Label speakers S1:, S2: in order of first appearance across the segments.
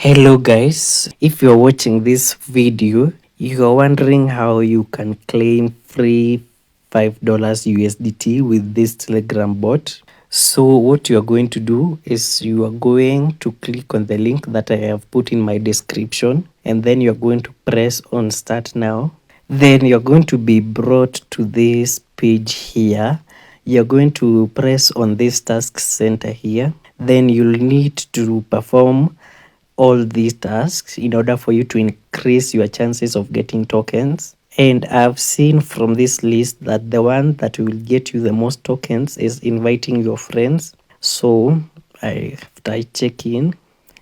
S1: Hello guys, if you're watching this video, you're wondering how you can claim free $5 USDT with this Telegram bot. So what you are going to do is you are going to click on the link that I have put in my description, and then you're going to press on start now. Then you're going to be brought to this page here. You're going to press on this task center here. Then you'll need to perform all these tasks in order for you to increase your chances of getting tokens. And I've seen from this list that the one that will get you the most tokens is inviting your friends. So after I check in,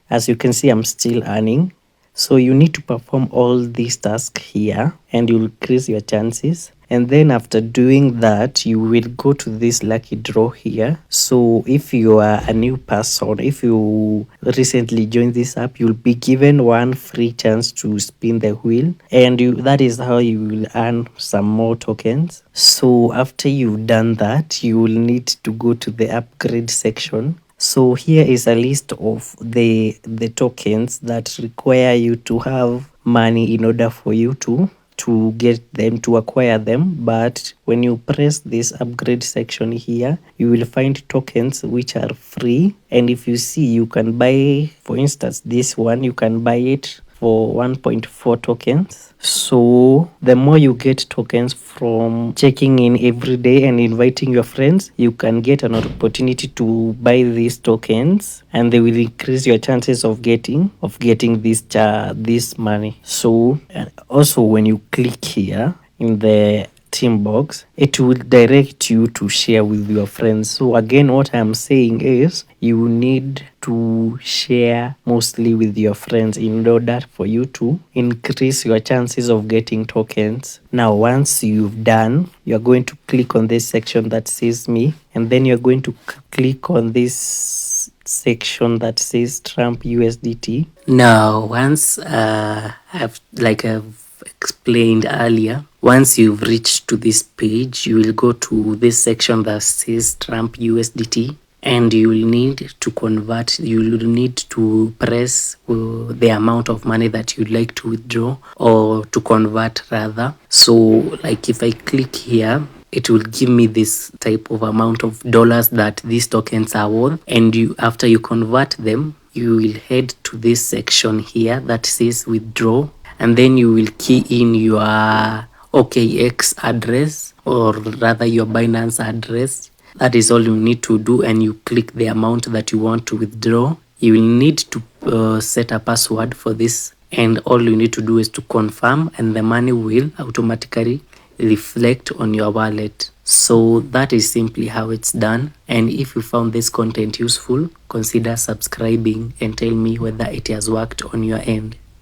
S1: as you can see, I'm still earning. So you need to perform all these tasks here and you'll increase your chances. And then after doing that, you will go to this lucky draw here. So if you are a new person, if you recently joined this app, you'll be given one free chance to spin the wheel, and that is how you will earn some more tokens. So after you've done that, you will need to go to the upgrade section. So here is a list of the tokens that require you to have money in order for you to get them, to acquire them. But when you press this upgrade section here, you will find tokens which are free. And if you see, you can buy, for instance, this one, you can buy it for 1.4 tokens. So the more you get tokens from checking in every day and inviting your friends, you can get an opportunity to buy these tokens, and they will increase your chances of getting this money. So also when you click here in the team box, it will direct you to share with your friends. So again, what I'm saying is you need to share mostly with your friends in order for you to increase your chances of getting tokens. Now once you've done, you're going to click on this section that says me, and then you're going to click on this section that says Trump USDT. Now once I've explained earlier, once you've reached to this page, you will go to this section that says Trump USDT, and you will need to convert. You will need to press the amount of money that you'd like to withdraw, or to convert rather. So like if I click here, it will give me this type of amount of dollars that these tokens are worth, and after you convert them, you will head to this section here that says withdraw, and then you will key in your OKX address, or rather your Binance address. That is all you need to do, and you click the amount that you want to withdraw. You will need to set a password for this, and all you need to do is to confirm, and the money will automatically reflect on your wallet. So that is simply how it's done. And if you found this content useful, consider subscribing and tell me whether it has worked on your end.